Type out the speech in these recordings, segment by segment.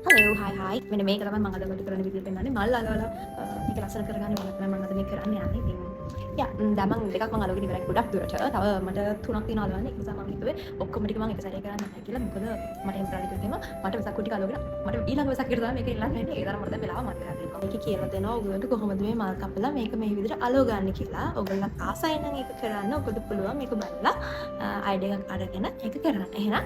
Hello හයි හයි මෙන්න මේක තමයි මම අද ඔයාලට කරන්න විදිහට පෙන්නන්නේ මල් අලවලා මේක ලස්සන කරගන්න ඕන තමයි මම අද මේ කරන්න යන්නේ ඉතින් දැන් මම දෙකක් මම අලවගෙන ඉවරයි ගොඩක් දුරට තව මට තුනක් තියෙනවා අලවන්න ඒක නිසා මම හිතුවේ ඔක්කොම ටික මම එක සැරේ කරන්න නැහැ කියලා මොකද මට එම් ප්‍රාණික දෙම මට වෙසක් ටික අලවගෙන මට ඊළඟ වෙසක් එකට තමයි මේක ඉල්ලන්න වෙන්නේ ඒ තරම් මට දැන් වෙලාව මතක නැහැ මේක කියලා දෙනවා ඔයගොල්ලන්ට කොහොමද මේ මල් කපලා මේක මේ විදිහට අලව ගන්න කියලා ඔයගොල්ලන් ආසයි නම් ඒක කරන්න ඔකට පුළුවන් මේක බලලා අයිඩියා එකක් අරගෙන ඒක කරන්න එහෙනම්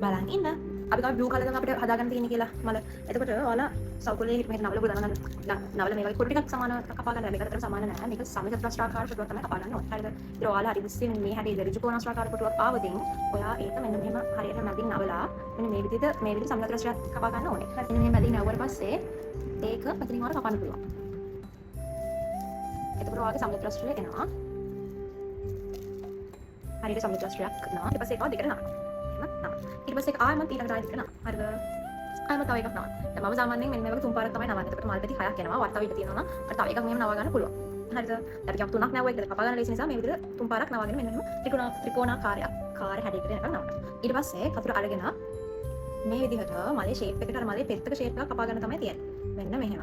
බලන් ඉන්න අපි තමයි බ්ලූ කලර් එක අපිට හදාගන්න තියෙන්නේ කියලා මල. එතකොට ඔයාලා සෞකුලේ මෙහෙට නවල ගොඩනගන්න. නවල මේ වගේ පොඩි ටිකක් සමාන කපා ගන්න. මේකට සමාන නැහැ. මේක සමචතුරස්‍රාකාර කොටුවක් තමයි කපා ගන්න ඕනේ. හරිද? ඊට ඔයාලා හරි දිස්සේ මේ හැටි ඍජු කෝණාස්‍රාකාර කොටුවක් ආවදින් ඔයා ඒක මෙන්න මෙහෙම හරියට මැදින් නවලා මෙන්න මේ විදිහට සමචතුරස්‍රාකාර කපා ගන්න ඕනේ. හරි. මෙන්න මේ මැදින් නවුවට පස්සේ ඒක මෙතනින් ඔයාලා කපන්න පුළුවන්. එතකොට ඔයාගේ සමචතුරස්‍රාකාරය එනවා. හරියට සමචතුරස්‍රාකාරයක් කරනවා. ඊට පස්සේ ඒක දෙකට නානවා. ඊට පස්සේ ආයෙත් ඊළඟට ආයෙත් කරනවා. හරිද? ආයෙත් තව එකක් නවන්න. දැන් මම සාමාන්‍යයෙන් මෙන්න මේ වගේ තුන් පාරක් තමයි නවන්නේ. එතකොට මල් පෙති 6ක් එනවා. වට්ටව ඊට තියෙනවා නම් අර තව එකක් මෙහෙම නව ගන්න පුළුවන්. හරිද? දැන් ටිකක් තුනක් නැවුවා කියලා කපා ගන්න ලේසි නිසා මේ විදිහට තුන් පාරක් නවගෙන මෙන්න මෙහෙම ත්‍රිකෝණාකාරයක් කාර්ය හැඩයකට යනකම් නවන්න. ඊට පස්සේ කතුර අරගෙන මේ විදිහට මලේ ෂේප් එකට අර මලේ පෙත්තක ෂේප් එකක් කපා ගන්න තමයි තියෙන්නේ. මෙන්න මෙහෙම.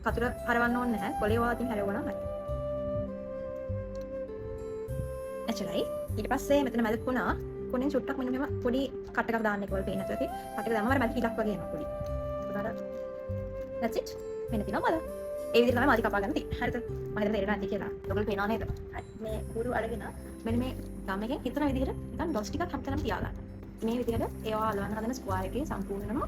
කතුර හරවන්න ඕනේ නැහැ. කොලේ වාතින් හැරෙවුවා නම් හරි. එච්චරයි. ඊට පස්සේ මෙතන මැද කොනෙන් චුට්ටක් මෙන්න මෙහෙම පොඩි කට් එකක් දාන්න ඒකවල පේන්නේ නැතුව ඇති. කට් එක දැම්මම අර මැද හිලක් වගේ එනවා පොඩි. that's it. මෙන්න තියෙනවා මල. ඒ විදිහට තමයි මාදි කපා ගන්න තියෙන්නේ. හරිද? මම හිතන්නේ තේරෙන්නේ නැති කියලා. ඔයගොල්ලෝ පේනව නේද? හරි. මේ කුරු අරගෙන මෙන්න මේ ගම් එකෙන් හිතන විදිහට නිකන් ඩොට්ස් ටිකක් හැමතැනම තියාගන්න. මේ විදිහට ඒවා අලවන්න හදන ස්ක්වයර් එකේ සම්පූර්ණයෙන්ම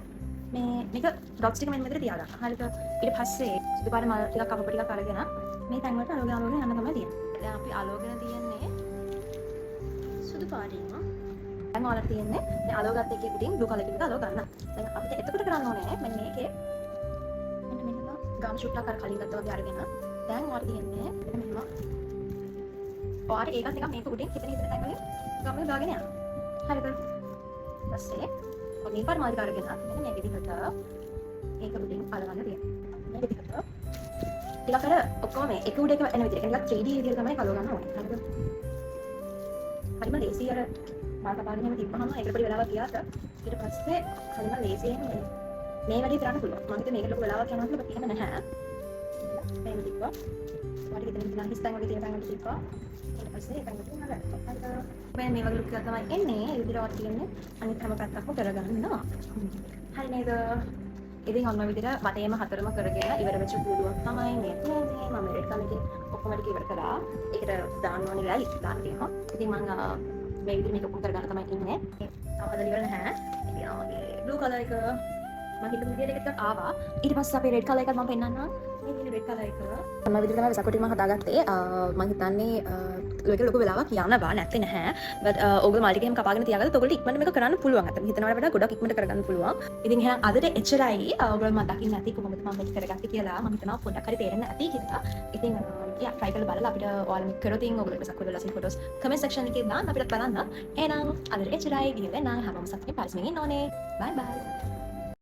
මේක ඩොට්ස් ටික මෙන්න මෙතන තියාගන්න. හරිද? ඊට පස්සේ සුදු පාට මල් ටිකක් කපපු ටිකක් අරගෙන මේ තැන් වලට අලවගෙන යන්න තමයි තියෙන්නේ. දැන් අපි අලවගෙන තියෙන්නේ සුදු පාටින්ම දැන් ඔයාලට තියෙන්නේ මේ අලවගත්ත එකේ පිටින් බ්ලූ කලර් එකකට අලව ගන්න. දැන් අපිට එතකොට කරන්න ඕනේ මෙන්න මේකේ මෙන්න මෙහෙම ගම් ෂුට්ටක් අර කලින් ගත්තා වගේ අරගෙන දැන් ඔයාලට තියෙන්නේ මෙන්න මෙහෙම ඔයාලට ඒකත් එකක් මේක උඩින් හිතන තැන් වලින් ගම්ම දාගෙන යන්න. හරිද? ඊපස්සේ ඔය පාර මාර්ග අරගෙන මෙන්න මේ විදිහට ඒක උඩින් අලවන්න තියෙනවා. මේ විදිහට ටිකක් අර ඔක්කොම මේ එක උඩ එක එන විදිහට ටිකක් 3D විදිහට තමයි අලව ගන්න ඕනේ. හරිද? හරිම ලේසි අර මල් කපාගෙන එහෙම තිබ්බහම ඒකට පොඩි වෙලාවක් ගියාට ඊට පස්සේ හරිම ලේසියෙන් මේ වැඩේ කරන්න පුළුවන්. මම හිතුවේ මේකට ලොකු වෙලාවක් යනවා කියලා එහෙම නැහැ. මේ තිබ්බා. වාටි විතර ඉඳන් හිස්තන් වගේ තියෙන තැනකට තිබ්බා. ඊට පස්සේ ඒකෙන් නගත්තා. හරිද? මේ වගේ ලුක් එකක් තමයි එන්නේ. ඒ විදිහට තියෙන්නේ අනිත් හැම පැත්තක්ම කරගන්නවා. හරි නේද? ඉතින් ඔන්න විදිහට වටේම හතරම කරගෙන ඉවර වෙච්ච කූඩුවක් තමයි මේ තියෙන්නේ. මම රෙඩ් කලර් එකේ ඔක්කොම ටික ඉවර කරා. ඒකට දාන්න ඕනේ වෙලාව ලිප්ස්ටික් දාන්න තියෙනවා. ඉතින් මම මේ විදිහට මේක ඔක්කොම කරගන්න තමයි ඉන්නේ. තාම හදලා ඉවර නැහැ. ඉතින් ආගේ බ්ලූ කලර් එක මම හිතුව විදිහට එකක් ආවා. ඊට පස්සේ අපේ රෙඩ් කලර් එකත් මම පෙන්නන්නම්. මේ විදිහට රෙඩ් කලර් එක මම විදිහට තමයි වෙසක් ටික මම හදාගත්තේ. මම හිතන්නේ ලොකු වෙලාවක් යනවා නැත්තේ නැහැ. but ඕගොල්ලෝ මල් ටිකේම කපාගෙන තියාගත්තොත් ඔයගොල්ලෝ ඉක්මනට මේක කරන්න පුළුවන්. අතන හිතනවට වඩා ගොඩක් ඉක්මනට කරගන්න පුළුවන්. ඉතින් එහෙනම් අදට එච්චරයි. ඔයගොල්ලෝ මම දකින්න නැති කොහොමද මම මේක කරගත්තේ කියලා. මම හිතනවා පොඩ්ඩක් හරි තේරෙන්නේ නැති කියලා. ඉතින් try කරලා බලලා අපිට ඔයාලා මේක කරොත් ඔයගොල්ලෝ වෙසක් වල ලස්සන ෆොටෝස් කමෙන්ට් සෙක්ෂන් එකේ දාන්න අපිට බලන්න. එහෙනම් අදට එච්චරයි. ගිහින් වෙන හැමෝම සතුටින් පරිස්සමෙන් ඉන්න ඕනේ. bye bye.